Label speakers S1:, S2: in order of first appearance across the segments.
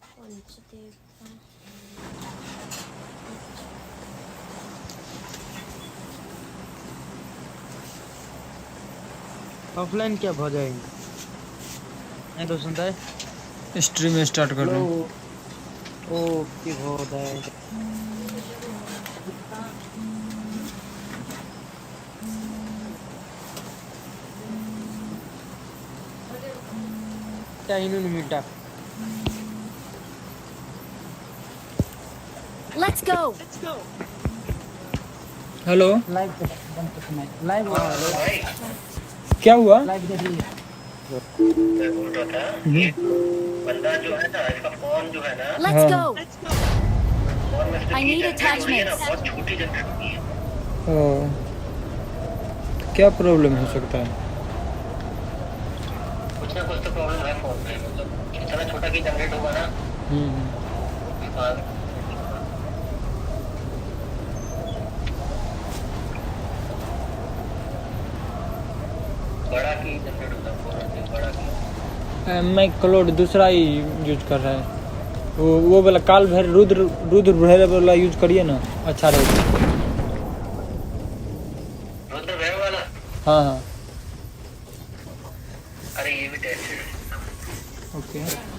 S1: कौन सा देखता
S2: ऑफलाइन क्या हो जाएंगे? नहीं तो सुनता है।
S3: स्ट्रीम स्टार्ट कर
S2: हेलो।
S3: रहे हैं।
S2: ओ की हो जाए। क्या इन्होंने मिटा?
S1: Let's go.
S3: हेलो,
S2: लाइव बंद करना है। लाइव हो रहा है।
S3: क्या हुआ?
S2: लाइव देख लीजिए।
S4: मैं बोल रहा था ये बंदा जो है ना इसका फोन जो है ना
S1: Let's
S3: हाँ
S1: go.
S4: फोन में
S1: I
S4: इसकी
S1: need
S4: जनरेट हो रही है ना
S1: attachments.
S4: बहुत छोटी जनरेट हो रही है।
S3: ओ, क्या प्रॉब्लम हो सकता है?
S4: कुछ ना कुछ तो प्रॉब्लम है फोन में मतलब इतना छोटा की जनरेट होगा ना
S3: हम्म,
S4: उसका बड़ा की जनरेट होता है फोन बड़ा की।
S3: मैं क्लोड दूसरा ही यूज कर रहा है। वो वाला काल भैर रुद्र भैरव वाला यूज करिए ना, अच्छा रहेगा।
S4: रुद्र भैरव वाला
S3: हाँ हाँ,
S4: अरे ये भी टेस्टेड है।
S3: ओके।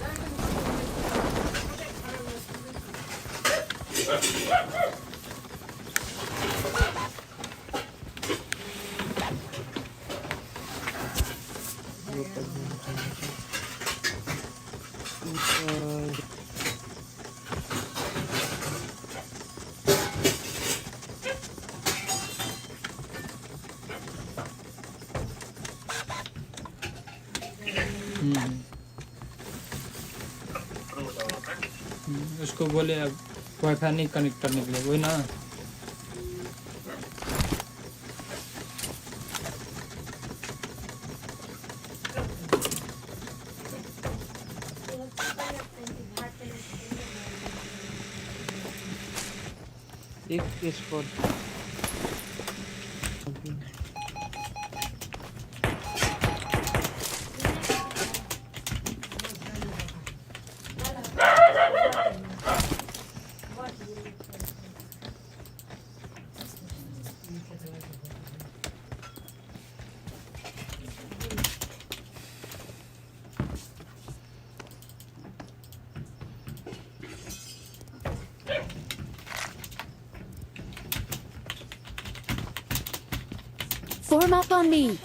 S3: उसको बोले अब वाईफाई नहीं कनेक्ट करने के लिए, वही ना।
S2: एक score
S1: Form up on me.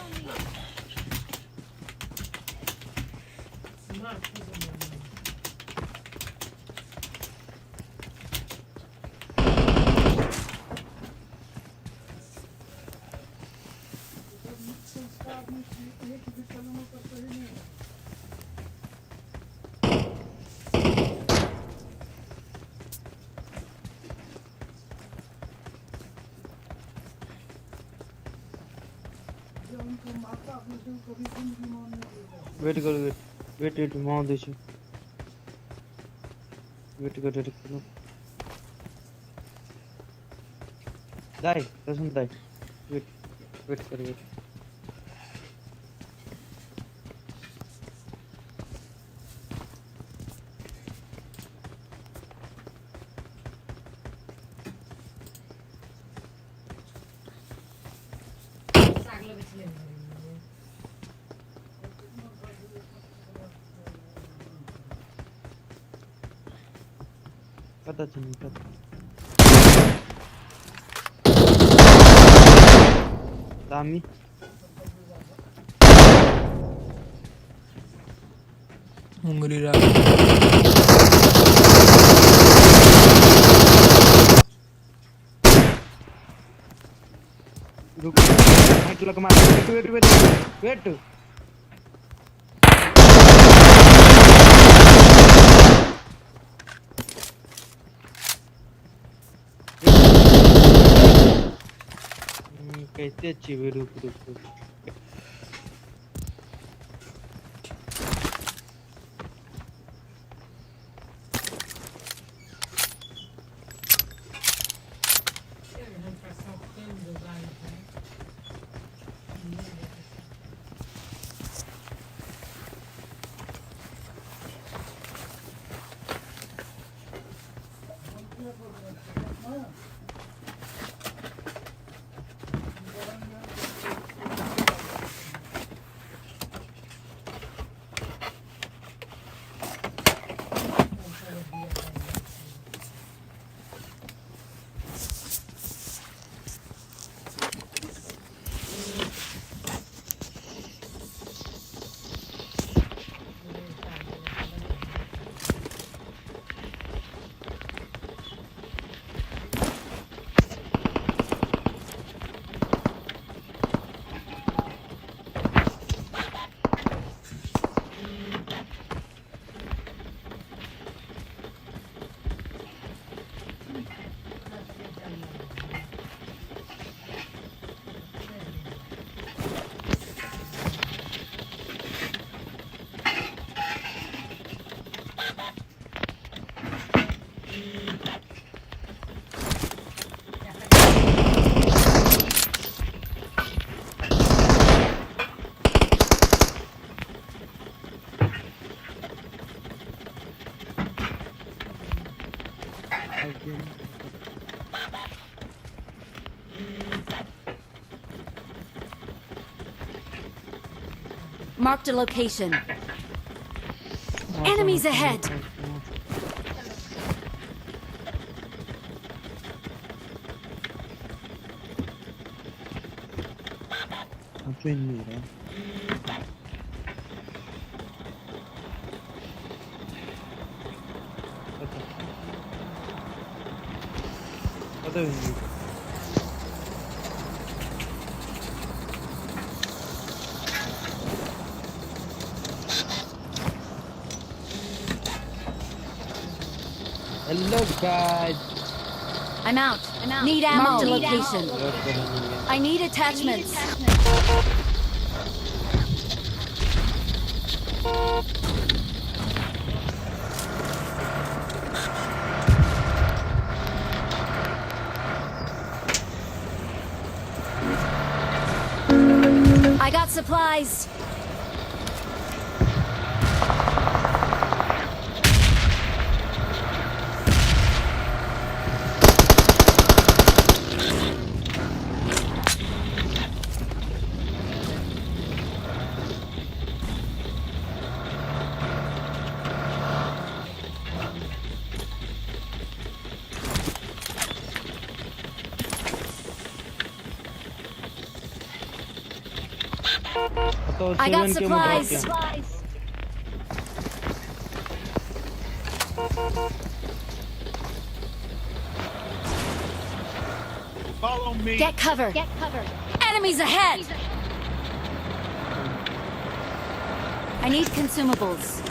S2: Wait करो वेट वेट माओ दीजिए। वेट करो दाई कसम दाई। वेट वेट करो वेट। पता चली पता दामी
S3: उंगली रहा।
S2: रुक हाइट लग मार। वेट कैसे अच्छी भी रुक।
S1: Marked a location. Enemies ahead.
S2: Accendiere. Vado in. Hello guys.
S1: I'm out. Need ammo. Marked a location. I need attachments. I got supplies. I got supplies.
S5: Follow me.
S1: Get cover. Enemies ahead. I need consumables.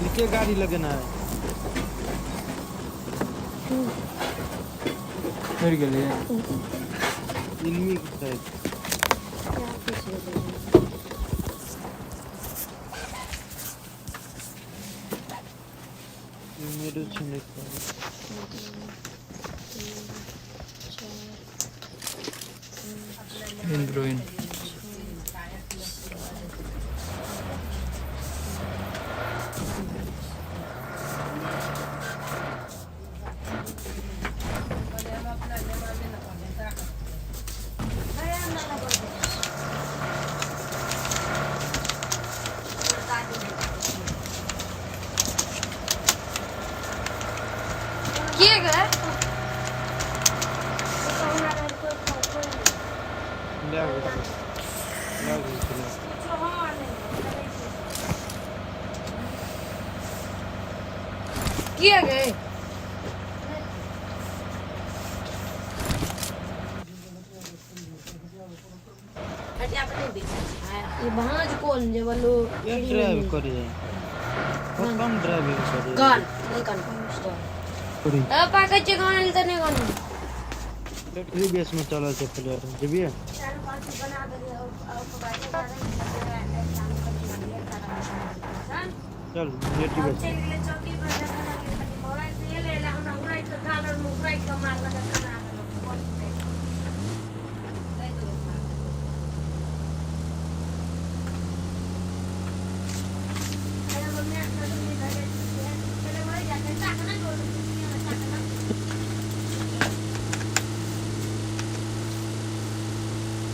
S2: नीचे गाड़ी लगना है
S3: मिल गए
S2: enemy की side मेरे छने का
S3: इंद्रोइन
S6: किए गए ये भांज कौन जे बोलो
S2: ये ड्राइव करिए वो कम ड्राइविंग करिए
S6: गान नहीं कान
S2: करी
S6: पाके चे गान तने गान
S2: बैटरी बेस में चला से प्लेयर जीबिए
S6: बना दे
S2: चल बैटरी बेस
S6: चौकी पर मोबाइल से ले ले हमरा उराई तो खाना मुराई कमाल लगा खाना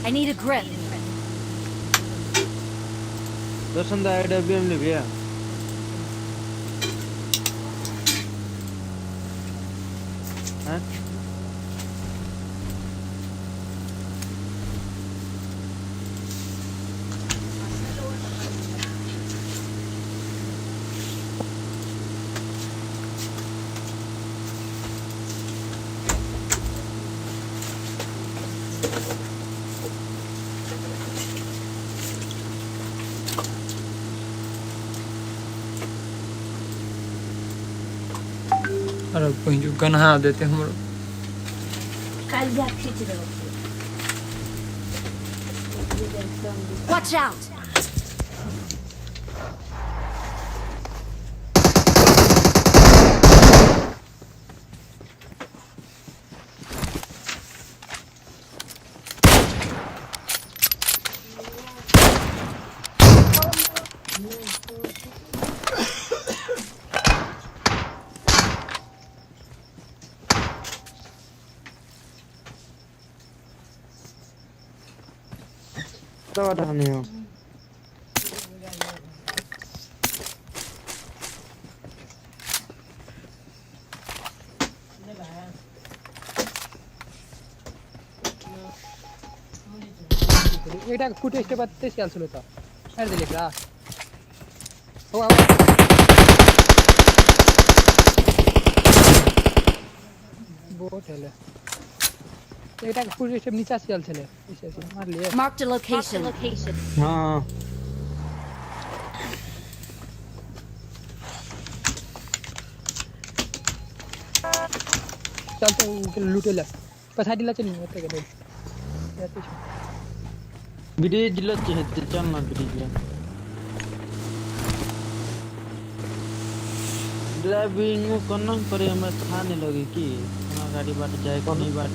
S1: I need a grip.
S2: दर्शन दा AWM ले गया हैं
S3: अरे कहीं जो गन्हा देते हम
S6: कल जा खींच दो
S1: Watch out.
S2: तो हटाने हो
S7: এটা ফুটে স্টেপ আতে খেয়াল ছিল তো আর দিলে কা ও बहुत है এটা ফুটে স্টেপ নিচে খেয়াল ছিল এসে মার লিয়ে
S1: Marked a location.
S2: हाँ
S7: चल तो लूटेला पछाडीला चल नहीं होते के जाते छ
S2: ब्रिज लच है चल ना ब्रिज ले ड्राइविंग करना करे हमें खाने लगे कि हमारा गाड़ी बाट जाए को नहीं बाट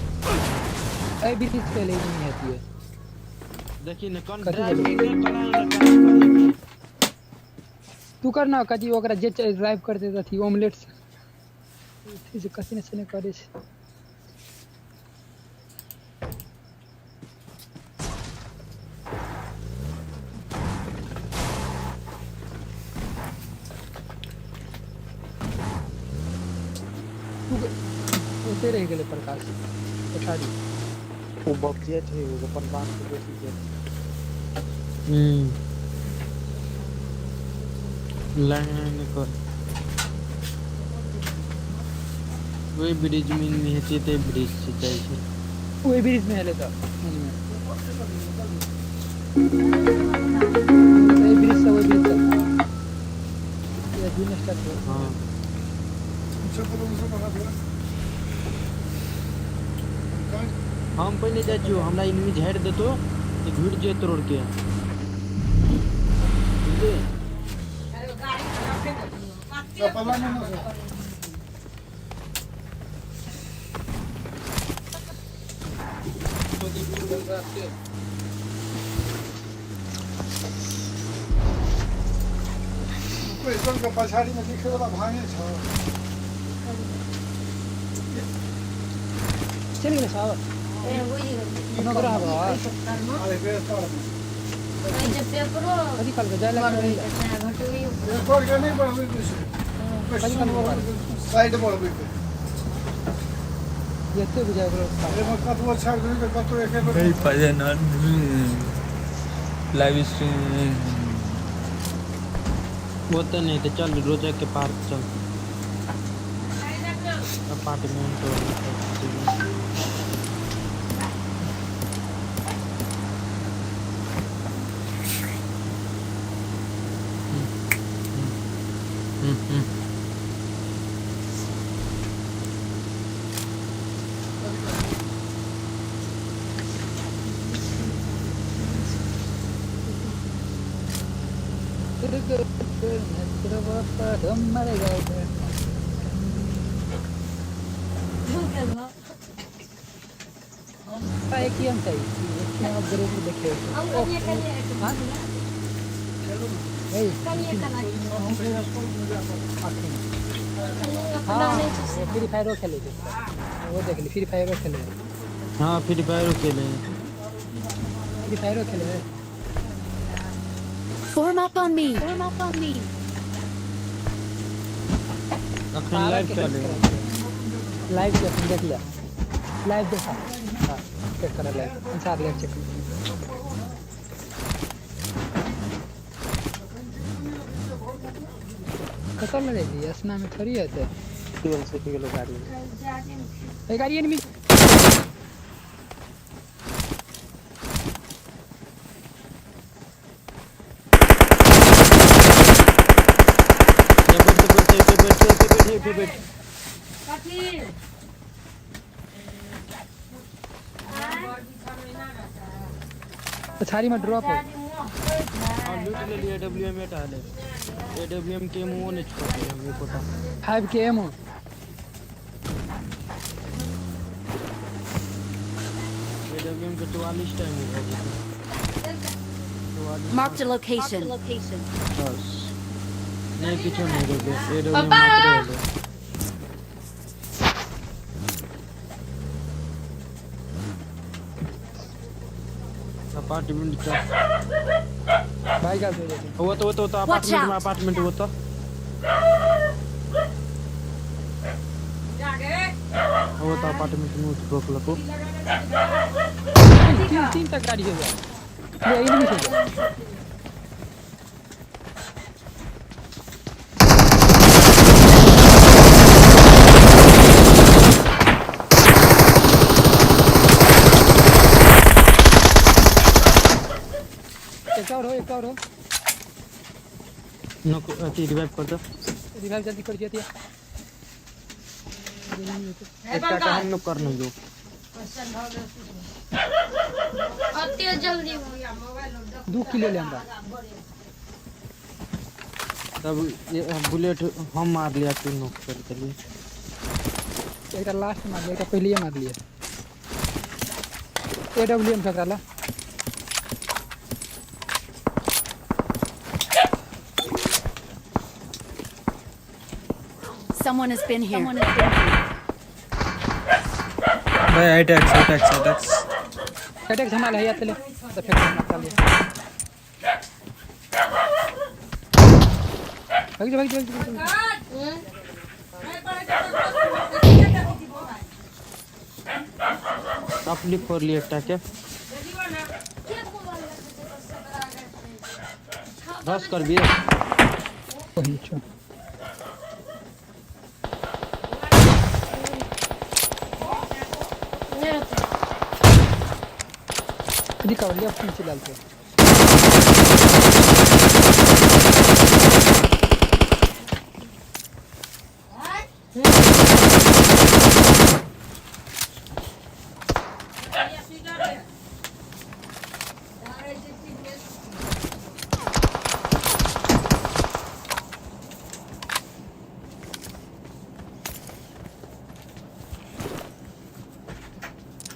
S7: ए बीच पे ले नहीं आती है
S2: देखिए न कौन
S7: कथी
S2: ड्राइविंग
S7: बोले?
S2: कराएगा
S7: तू करना कजी ओकरा जे ड्राइव करते थी ऑमलेट से कथी ने सने करे छे होते रह गेले प्रकाश पछाड़ी
S8: वो बब्जेट है वो अपन बात को बेसी है
S2: लाइन कर वही ब्रिज में नहीं है ते ब्रिज से चाहिए
S7: ओए ब्रिज में हेले तो ए ब्रिज से वो ब्रिज ये दिन स्टार्ट हो
S2: हाँ हम पहले जा जो हमरा इनमें झाड़ देतो तो भिड़ जे तोड़ के बुझले
S5: कोई इसका पछाड़ी में दिखे वाला भागे छ
S7: चल गए साहब नगर हवा
S5: अरे बेस्ता
S7: कदी कल जाए लगा
S5: रिकॉर्ड करने पर हमें साइड पर भी
S7: येते बुझाय बोलो
S5: अरे मत तो अच्छा कर के कतो एक
S3: नहीं पजे ना लाइव स्ट्रीम
S2: वो तो नहीं तो चल रोजा के पार्क चल अपार्टमेंट और
S7: एक ही हम चाहिए एक ही आप जरूर देखे हाँ हाँ फ्री फायर खेले वो देख ली फ्री फायर खेले
S2: हाँ फ्री फायर खेले
S7: फ्री फायर खेले
S1: Form up on me. Form up on me.
S2: अखन लाइव चले
S7: लाइव देख लिया लाइव देखा हाँ चेक करा लाइव इंसार लाइव चेक खत्म लगेगी असना में थोड़ी है तो
S8: केवल से केवल गाड़ी
S7: गाड़ी एनिमी पछाड़ी में ड्रॉप हो
S2: लूट ले लिए डब्ल्यूएम में डाले एडब्ल्यूएम के मुंह ने छोड़ दिया मेरे को
S7: 5 के एम हो
S2: AWM के 44 टाइम हो गया।
S1: Marked a location.
S2: बस नहीं किचन नहीं रहे AWM मात्र है। अपार्टमेंट का
S7: भाई का दे दे
S2: वो तो अपार्टमेंट वो तो अपार्टमेंट में रोक लो।
S7: तीन तक गाड़ी हो गया ये एनिमी से एक और हो
S2: नो रिवाइव कर दो।
S7: रिवाइव जल्दी कर दिया
S2: एक का हम लोग करने दो।
S6: अति जल्दी
S7: 2 किलो ले हमरा
S2: तब ये बुलेट हम मार लिया तीन नॉक कर लिए।
S7: एक लास्ट मार लिया एक पहले ही मार लिया AWM ठकराला
S1: Someone has been here.
S3: भाई अटैक्स
S7: अटैक हमारा है चले तो फिर मार लिया भाग
S2: अपनी फोर लिए अटैक है 10 कर भी
S7: रिकवर लिया पीछे डालते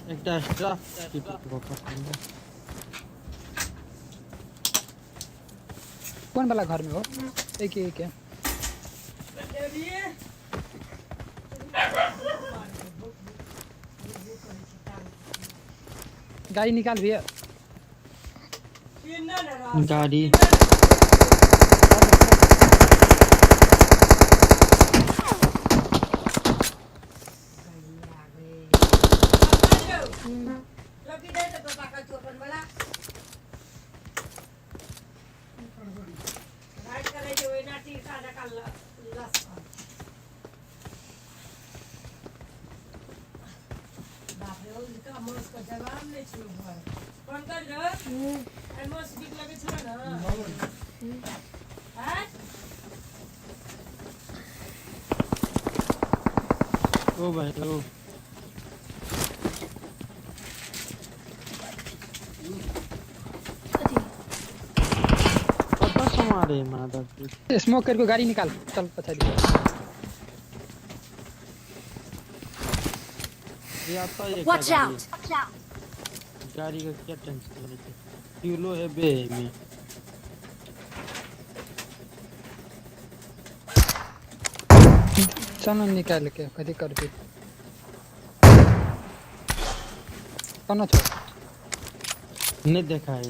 S2: एक एक्स्ट्रा
S7: कौन वाला घर में हो एक ही है गाड़ी निकाल भैया
S2: गाड़ी ओ भाई ओ पता हमारे मादर
S7: स्मोक करके गाड़ी निकाल चल पछाड़ी
S2: ये आता है
S1: Watch out!
S2: गाड़ी का क्या टेंशन है फ्यूलो है बे में
S7: चलो निकाल के कदी कर दे कौन छो
S2: नहीं देखा है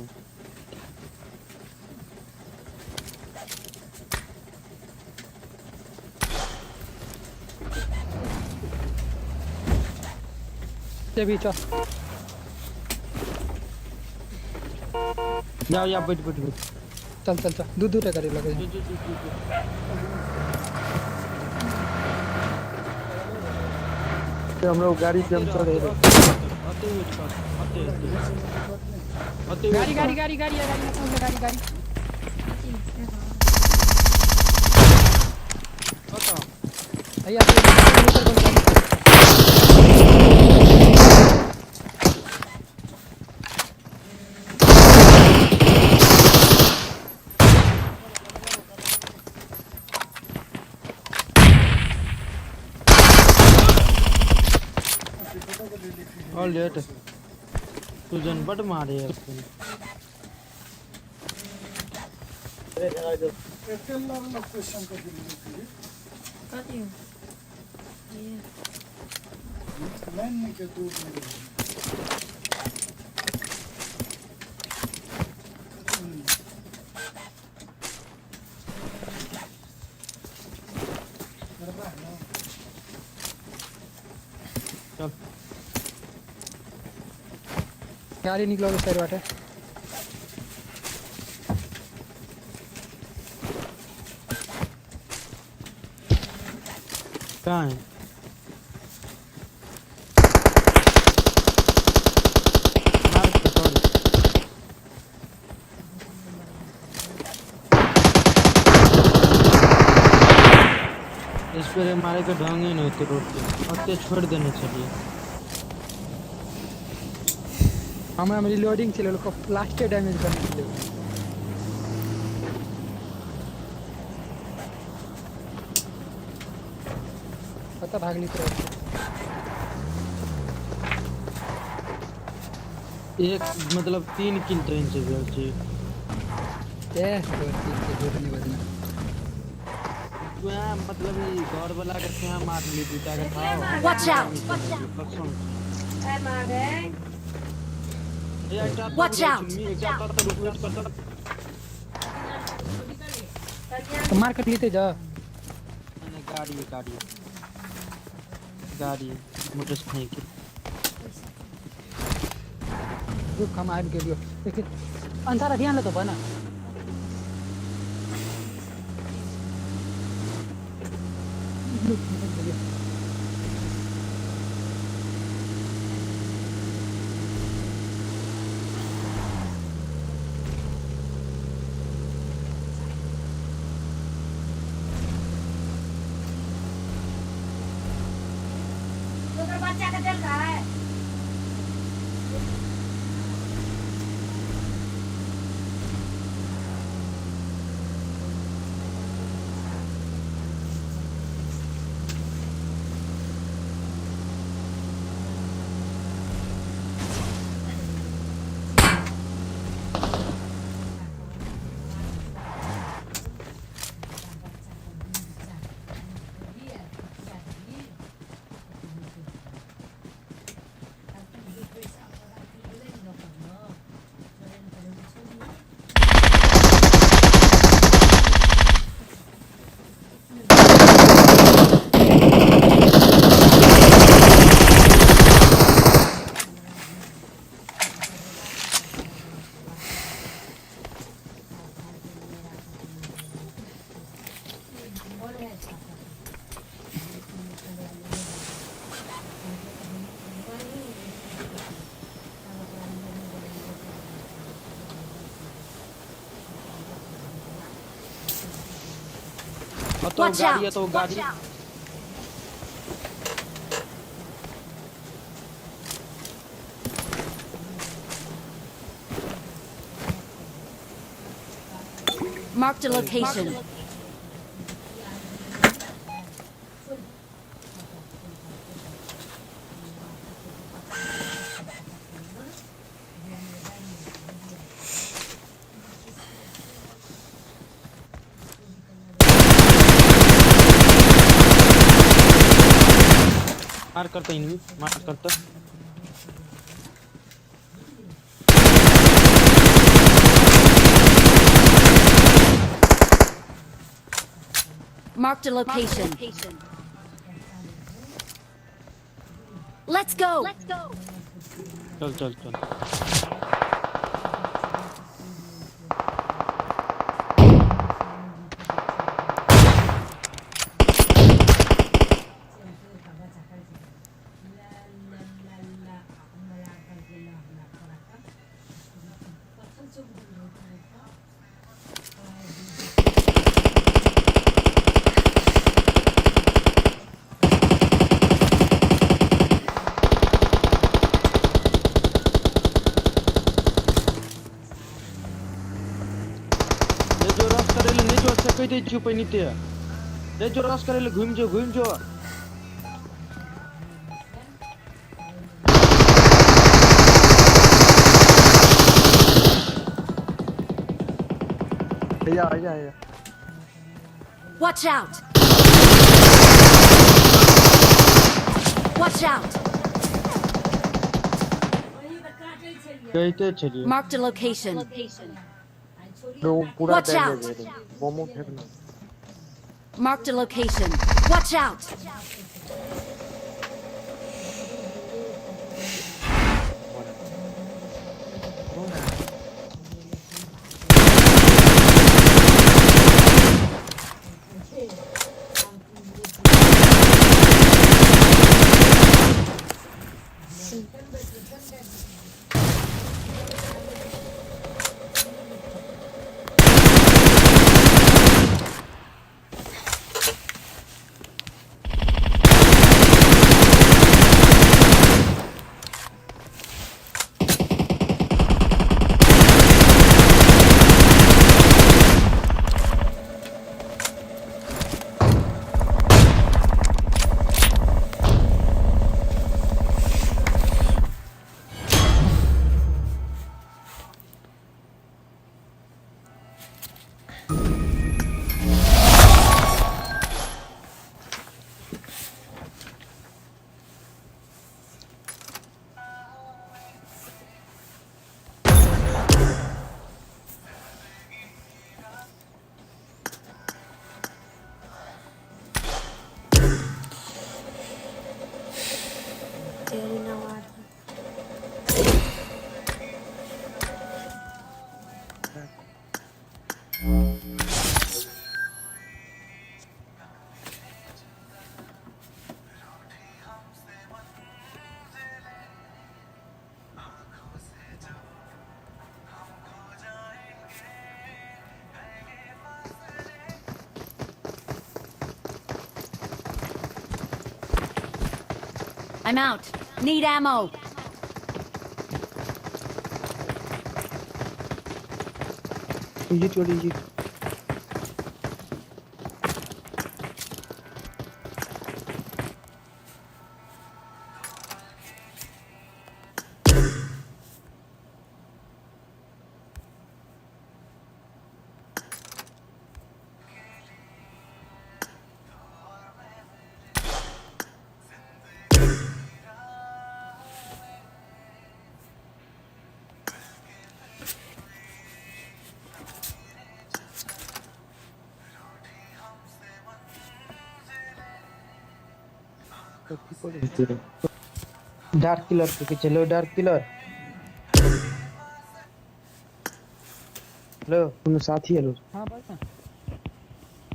S7: ये भी चो
S2: या बैठ
S7: चल दूर दूर करे लगे
S8: हम लोग गाड़ी से हम चढ़े
S7: गाड़ी गाड़ी गाड़ी भैया
S2: और लेट तुझन बड़ मारे है उसने।
S5: एयरटेल वाला क्वेश्चन को दिल्ली
S6: कथी
S5: लाइन के दूर में
S2: चल
S7: गाड़ी निकलोगे सर बाटे
S2: कहाँ है? मार के तोड़। इस पर मारे के ढंग ही नहीं होते रोड पे, अत्ते छोड़ देने चाहिए।
S7: हमें रिलोडिंग चले लोग को प्लास्टर डैमेज करने के लिए पता भाग ली तरफ
S2: एक मतलब 3 किल ट्रेन से भेल छी।
S7: नहीं बदना
S2: तू यहाँ मतलब ये घर वाला के यहाँ मार ली दूटा के खाओ।
S1: Watch out!
S6: ए मारे
S1: Watch out!
S7: तो मार्केट लेते जा
S2: गाड़ी मोटरसाइकिल
S7: रुक हम आगे के लिए देखिए अंधारा ध्यान ले तो बना
S6: दूसरा बच्चा का दिल कहाँ है
S2: तो
S1: Watch
S2: गाड़ी है
S1: out!
S2: तो गाड़ी
S1: Watch out! Marked a location.
S2: मार करता इनवी मार करता
S1: Marked a location. Let's go.
S2: चल चल चल कहि दै छियौ पहिनिते रे जो रस करे ले घुम जो
S8: भैया
S1: Watch out! Watch out!
S2: कहते चलिए
S1: Marked a location.
S8: लोग पूरा
S1: Watch
S8: डैमेज
S1: out!
S8: दे रहे हैं बमों फेंकना
S1: Marked a location. Watch out! I'm out. Need ammo.
S8: ये छोड़ी ये डार्क किलर के पीछे लो डार्क किलर हेलो तुम साथी हेलो
S7: हाँ बस ना।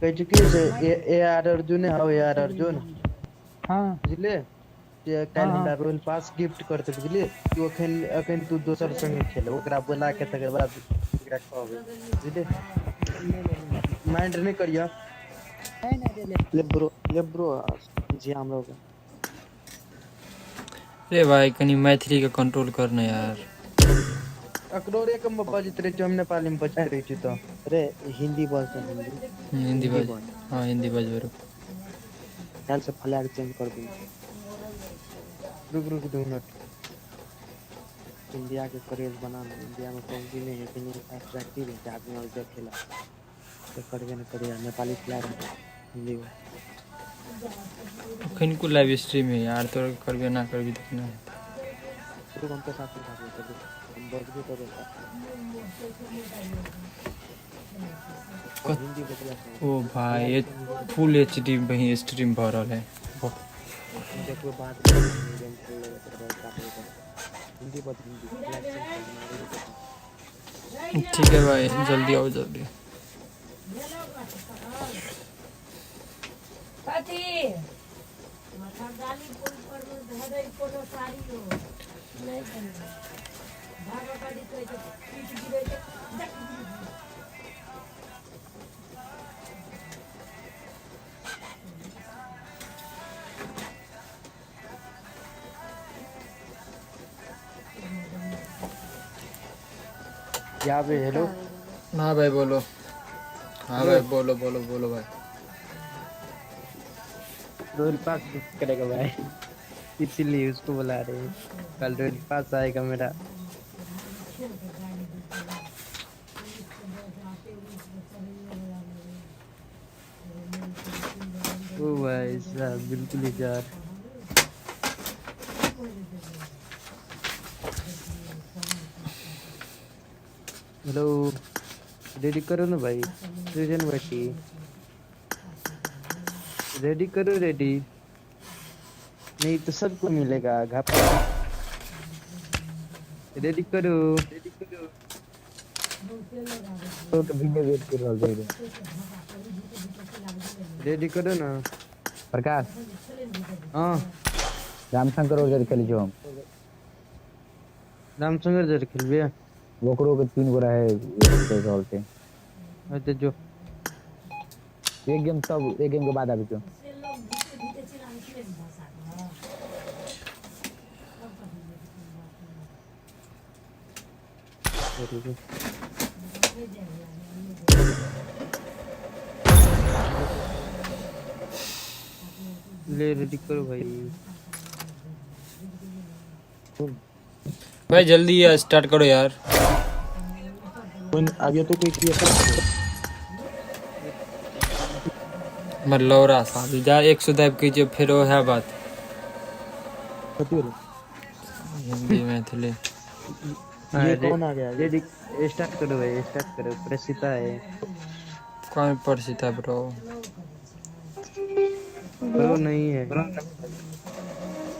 S8: कह चुकी है ए आर अर्जुन है ए आर अर्जुन
S7: हाँ
S8: बुझले जे काल हमरा रॉयल पास गिफ्ट करते बुझले तू अखन तू दोसर संगे खेल ओकरा बुला के तकर बाद ओकरा कहबे बुझले माइंड नहीं करिया
S7: नहीं
S8: ले ब्रो जी हम लोग
S3: अरे भाई कहीं मैथिली का कंट्रोल करना यार।
S8: अकरोरे कम बजित रहे जो हम नेपाली में बजा रही थी तो अरे हिंदी बोल
S3: हिंदी बज हाँ हिंदी बज बरो
S8: कल से फ्लैग चेंज कर दूंगा रुक 2 मिनट इंडिया के करेज बनाना इंडिया में पहुंची नहीं है कि नहीं अट्रैक्टिव है आदमी और देखेला तो करबे न करिया नेपाली फ्लैग हिंदी में
S3: कहीं को लाइव स्ट्रीम है यार तो करबे ना करबे देखना है
S8: तो हम के साथ हम बोल भी तो हिंदी बतला
S3: ओ भाई ये फुल एचडी वही स्ट्रीम भर रहा है
S8: देखो बात हिंदी बत हिंदी
S3: ठीक है भाई जल्दी आओ जल्दी।
S6: कथी माथा गाली कोन पर में धदै कोनो साड़ी हो नहीं करना भागो गाड़ी कहै छै पीट गिरै छै
S8: यहाँ पे हेलो
S3: हाँ भाई बोलो हाँ भाई बोलो बोलो बोलो भाई
S8: रोल पास करेगा भाई इसीलिए उसको बुला रहे हैं कल रोल पास आएगा मेरा भाई साहब बिल्कुल ही यार। हेलो रेडी करो ना भाई, सृजन भाटी रेडी करो, रेडी नहीं तो सबको मिलेगा घापा। रेडी करो,
S3: तो कभी वेट कर रहा है
S8: रेडी करो ना
S3: प्रकाश
S8: हाँ।
S3: रामशंकर और खेली जो हम
S8: रामचंद्र जर खेलबे
S3: वोकरो के 3 गोरा है रिजल्ट है।
S8: अच्छा जो
S3: एक गेम के बाद अभी क्यों
S8: ले रेडी करो भाई।
S3: भाई जल्दी यार स्टार्ट करो यार।
S2: आगे तो कोई क्लियर
S3: मल्लौरा साहब इधर 110 कीजिए फिर वो है बात हिंदी में थले।
S8: ये कौन आ गया? रेडी स्टार्ट करो भाई, स्टार्ट करो। प्रसिता है
S3: कौन परिचित है ब्रो?
S8: ब्रो नहीं है।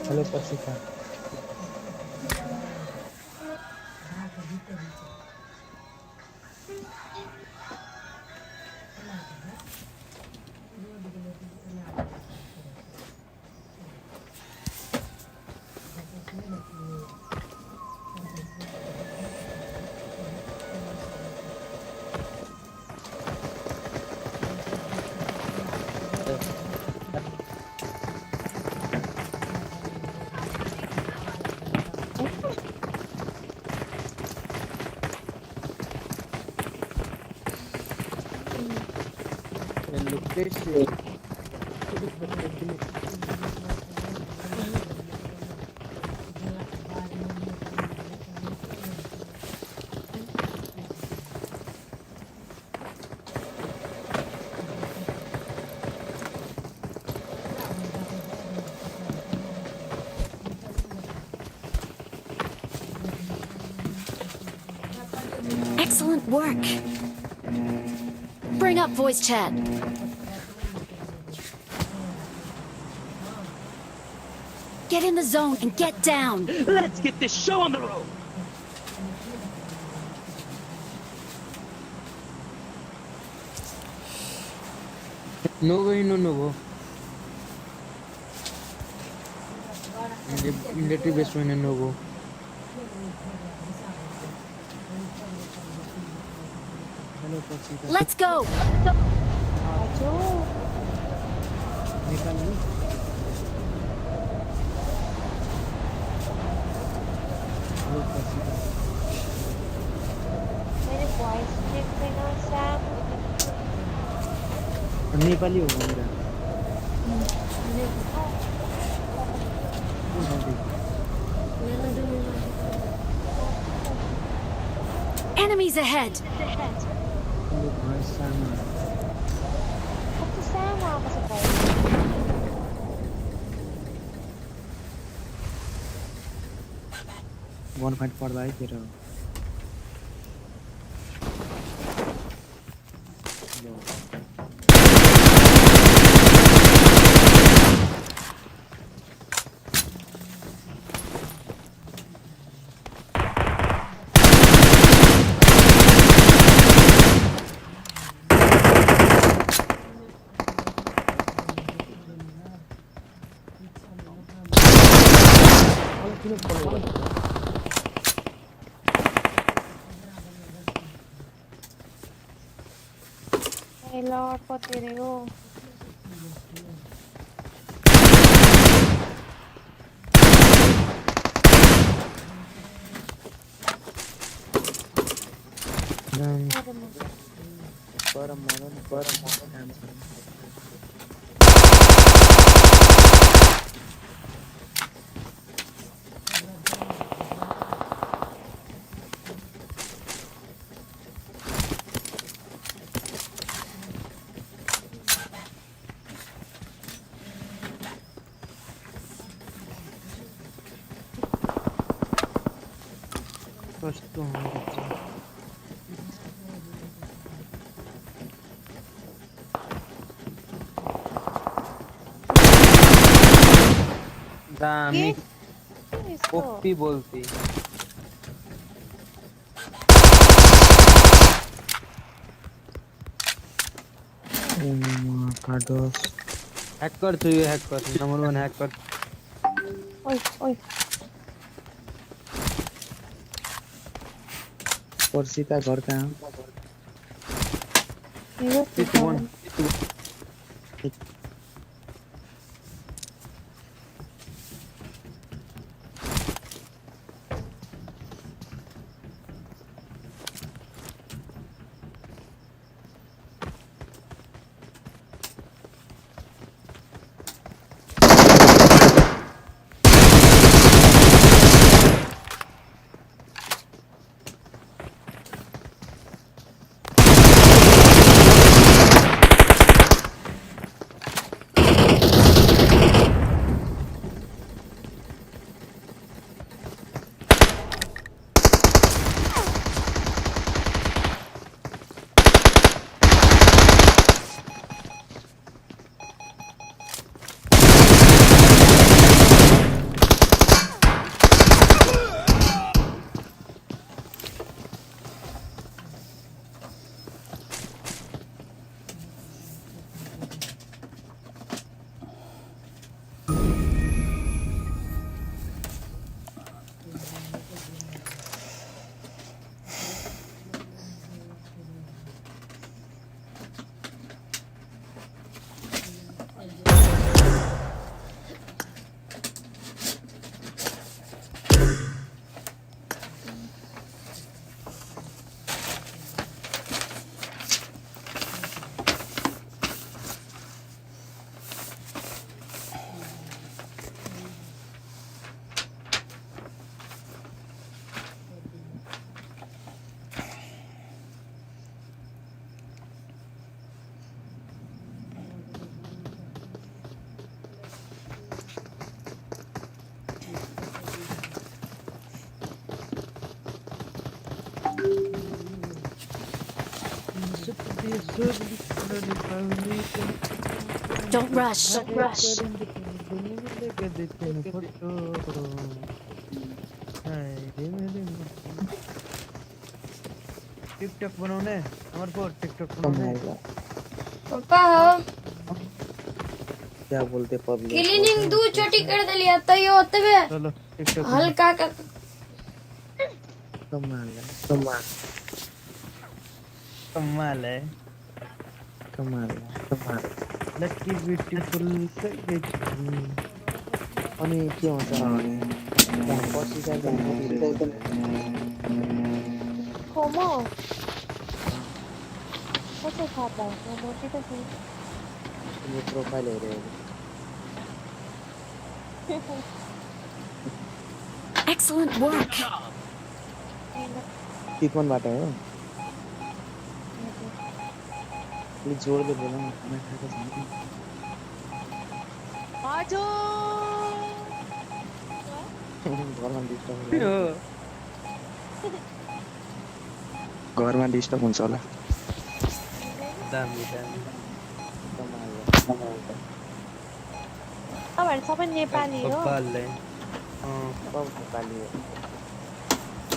S2: Hello Prasita
S1: Excellent work. Bring up voice chat. Get in the zone and get down.
S2: Let's get this show on the road.
S8: Novo y no Novo. Military basement in Novo.
S1: Let's go.
S9: मेरे voice check देना Sam.
S8: Nepali हो मेरा।
S1: Enemies ahead.
S9: अब तो Sam वापस आ गया।
S2: One fight पड़ रहा है तेरा
S9: लॉर्ड को तेरे हो।
S8: कस्तो हुन्छ दामी
S9: इसको
S8: ओपी बोलती हैकर छु यो हैकर नंबर 1 हैकर
S9: ओए ओए
S8: पर्सिता घर कहाँ
S9: यो
S8: It's one.
S1: Don't rush.
S8: TikTok बनाउने हमारे को टिकटॉक बनाउने
S6: पापा हम
S8: क्या बोलते पब्लिक
S6: क्लीनिंग दो छोटी कर दिलिया तो ये होते हुए
S8: चलो टिकटॉक
S6: हल्का का
S8: कमाल है कमाल लकी ब्यूटीफुल अनि के हुन्छ पछि चाहिँ
S9: ¿Cómo? ¿Cómo se trata? No, no, sí, sí.
S8: तिम्रो प्रोफाइल हेरेर
S1: Excellent work.
S8: चितवनबाट हो प्लिज जोडले बोल न खाना खाएको छैन घरमा डिस्टर्ब हुन्छ होला दामी
S9: तपाईँहरू सबै नेपाली हो
S8: नेपाली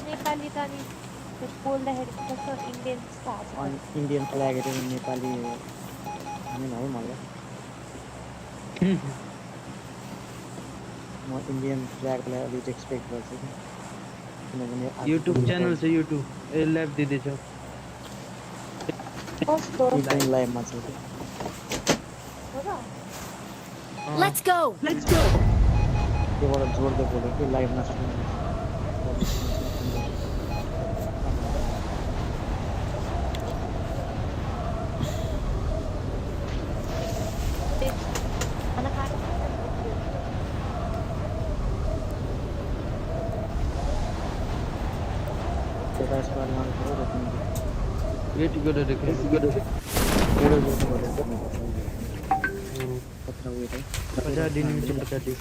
S9: नेपाली त अनि बोल्दाखेरि कस्तो इन्डियन जस्तो हाल्छ
S8: इन्डियन फ्ल्याग नेपाली हामी है मलाई म इन्डियन फ्ल्यागलाई अलिक एक्सपेक्ट गर्छु किनभने युट्युब च्यानल छ युट्युब लाइभ दिँदैछ
S9: कस्तो
S8: लाइभमा छ
S9: हो र
S1: Let's go.
S8: त्योबाट जोड्दै बोल्यो कि लाइभमा छ
S9: खाना खाएको
S8: त्यता स्क्वाड मार्नु पर्यो
S2: वेट गरेर
S8: कत्रा उयो त
S2: 50 दिन में 50 दिन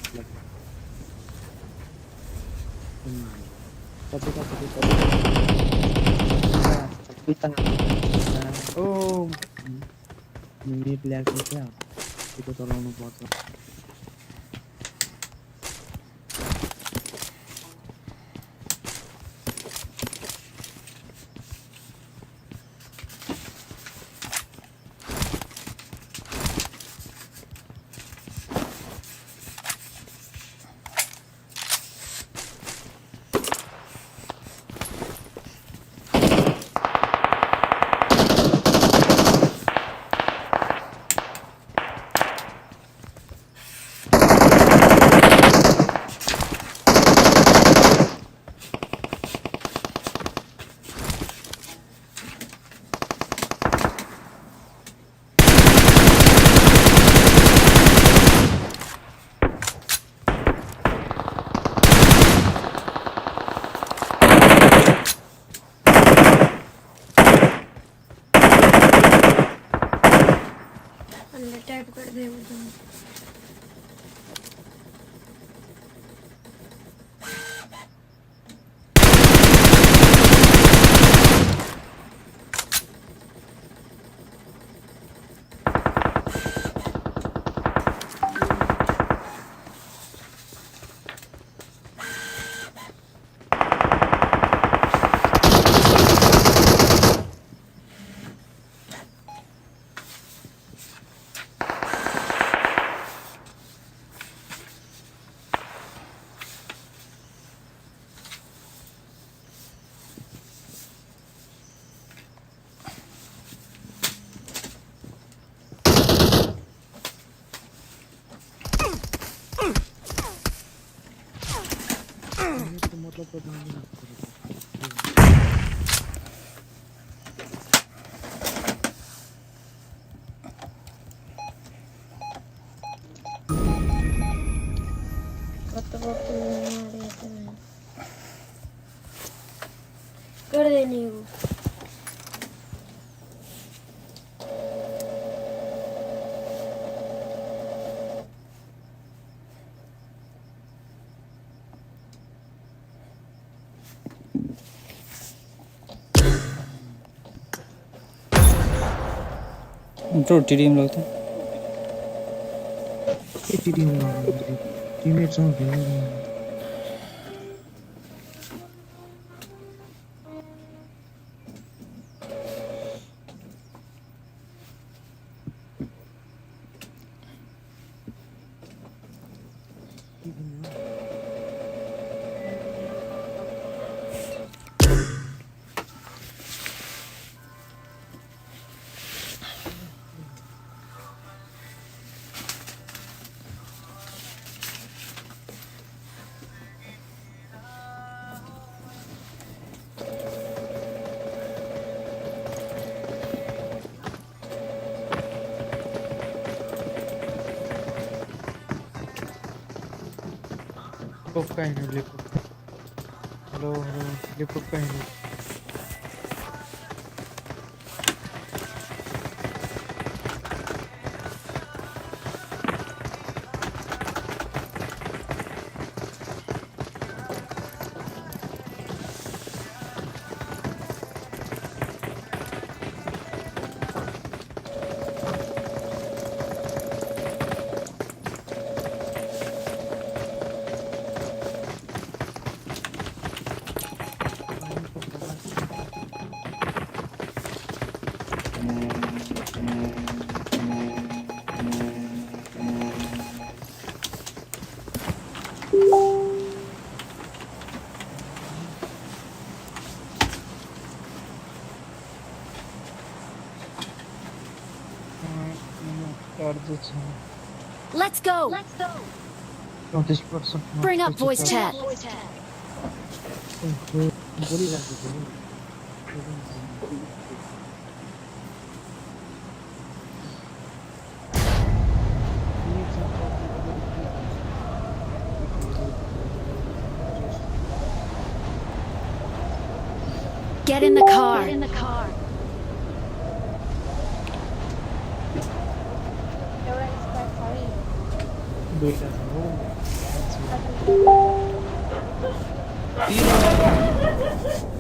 S2: Oh, ini black क्या itu tolong foto.
S9: टाइप कर दे वो तुम कर देनी वो
S3: तो टीडीएम लोग थे
S2: टीममेट्स होंगे लिपॉप का है ना लिपॉप हेलो हेलो लिपॉप का है ना
S1: Let's go. Bring up voice chat. Get in the car. Get in the car.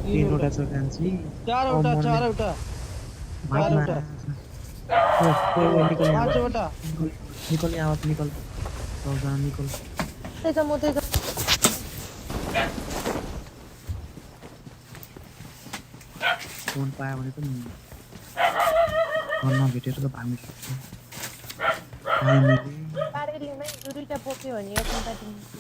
S8: तीनवटा छ कान्छी
S2: चारवटा चारवटा
S8: चारवटा
S2: पाँचवटा
S8: निकल यहाँ निकल चौजा निकल
S9: त्यही त म त्यही त
S8: फोन पायो भने पनि फोनमा भेटेर त भामी
S9: पारे लिनै दुईटा बोक्यो भने एक घन्टा दिन्छु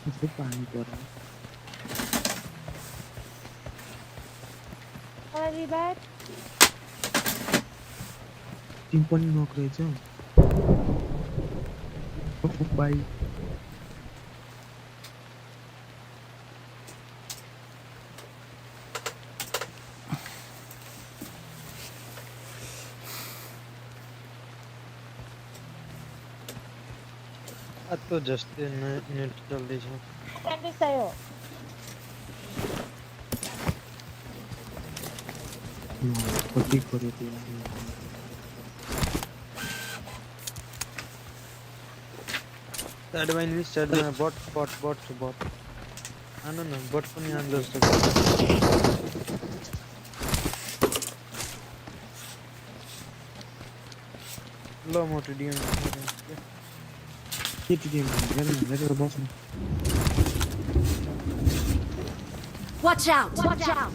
S8: कस्तो पानी पर्यो
S9: Sorry, bad.
S8: तिमी पनि नक रहेछौ बाय આ તો જસ્તે નેટ જલ્દી છે
S6: Candy sayo.
S8: ખોટી કરી હતી એડવાઇન વિસ એડવાઇન બોટ આનો ને બોટ પણ યાદ દોસ્તો લો મોટી DM
S1: Watch out! Watch out!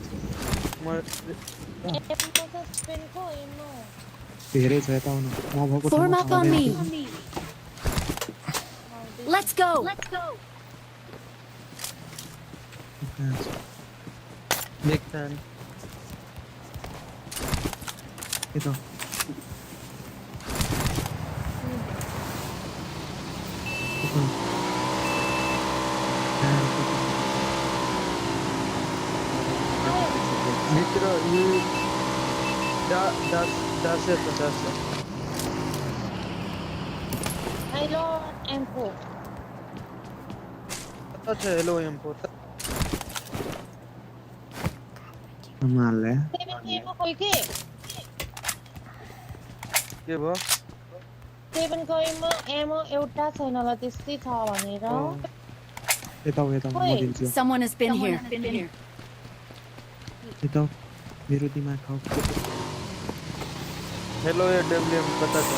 S1: Form up on me. Let's go.
S8: Big fan. Ito. Ito. Mitra, you das है.
S6: Hello, M4.
S8: अच्छा हेलो M4 माले
S6: Seven ko ke?
S8: के भयो
S6: Seven ko ammo एउटा छैन ल त्यस्तै छ भनेर.
S8: यता म दिन्छु
S1: Someone has been here.
S8: यता मेरो दिमाग खाऊ हेलो ये डब्ल्यूएम पता छ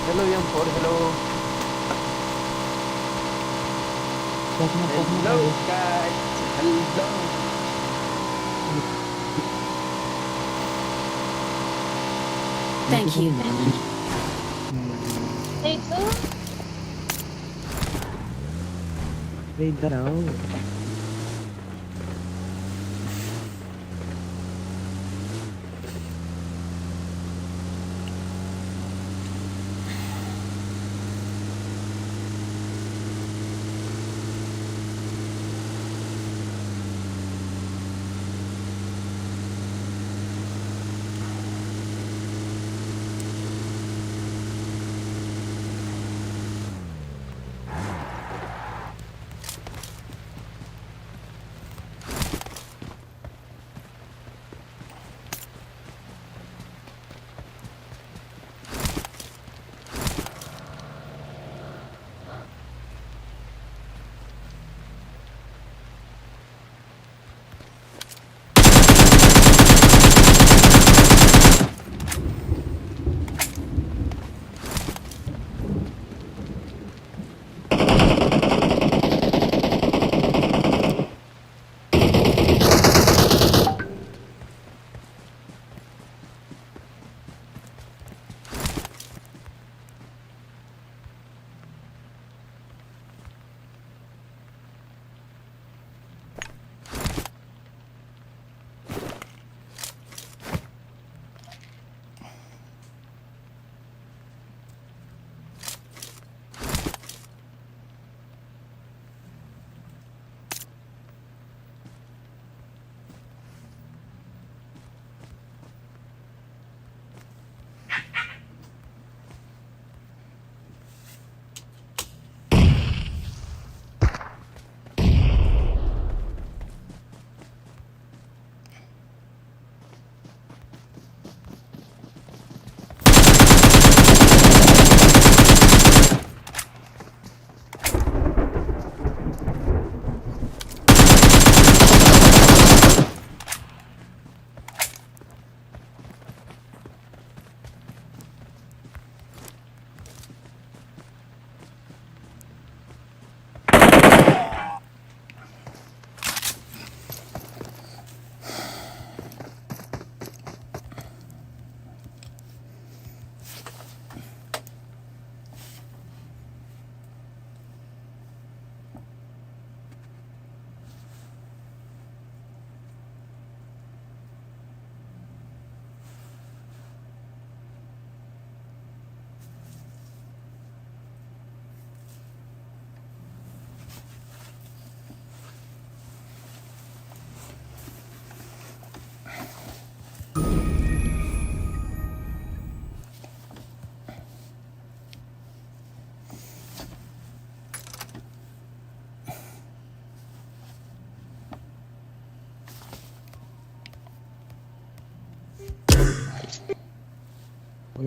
S8: hello M4 hello hello guys hello
S1: Thank you.
S6: Itu
S8: इधर आओ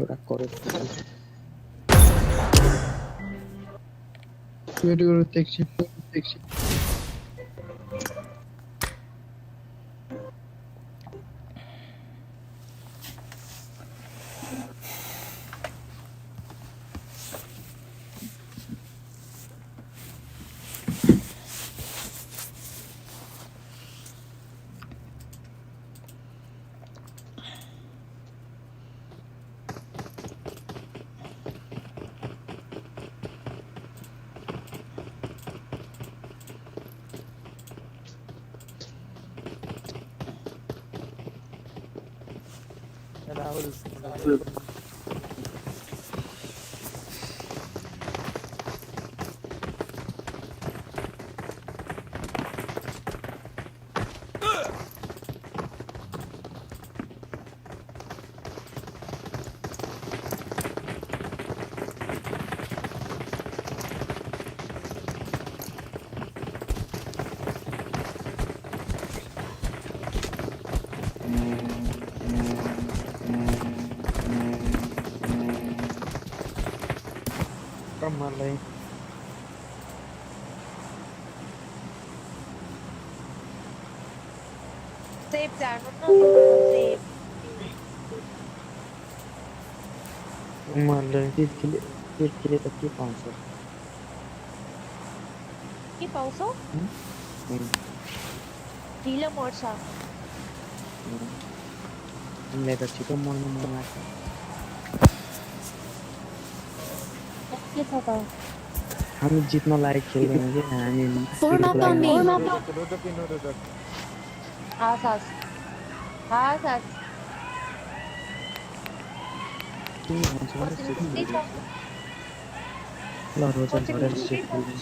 S8: ওটা করে
S7: ওয়েট করো দেখছি দেখছি
S8: राहुल कमाल है
S9: सेफ जानु न सेफ
S8: कमाल है तीर के लिए तक के 500
S9: के पाउँछौ ढिलो मर्छ
S8: मैं तो छिटो मर्नु मन लाग्छ
S9: के छ त
S8: हामी जित्न लायक खेल्दैन के हामी
S1: Form up on me.
S9: हास हास हास हास
S8: तिमी भन्छौ भने ल रोजन झरेर सेफ खेल्नु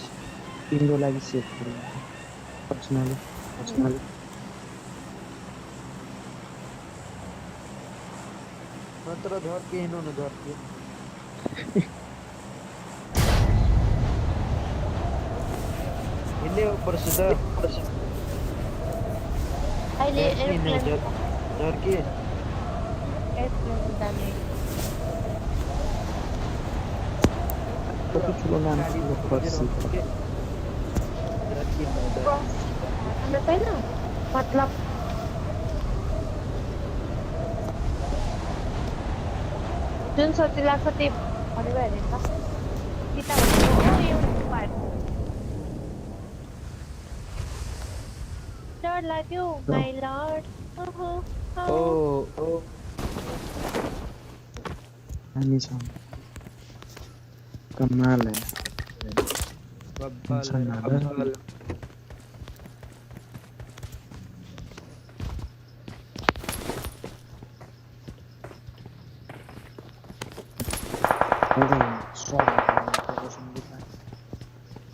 S8: तिम्रो लागि सेफ खेल्नु पर्सनली मात्र घर के हिँड्नु न घर के इले ऊपर सीधा
S9: अहिले एयरप्लेन
S8: घर के
S9: एयरप्लेन जाने
S8: कति ठुलो नाम ऊपर सीधा
S9: अन्त छैन मतलब जुन सजिलो लाग्छ त्यही भन्नु भयो नि त कि त डर लाग्यो माई लर्ड
S8: ओ हामी छौँ कमाल है बब्बल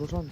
S8: Rosan,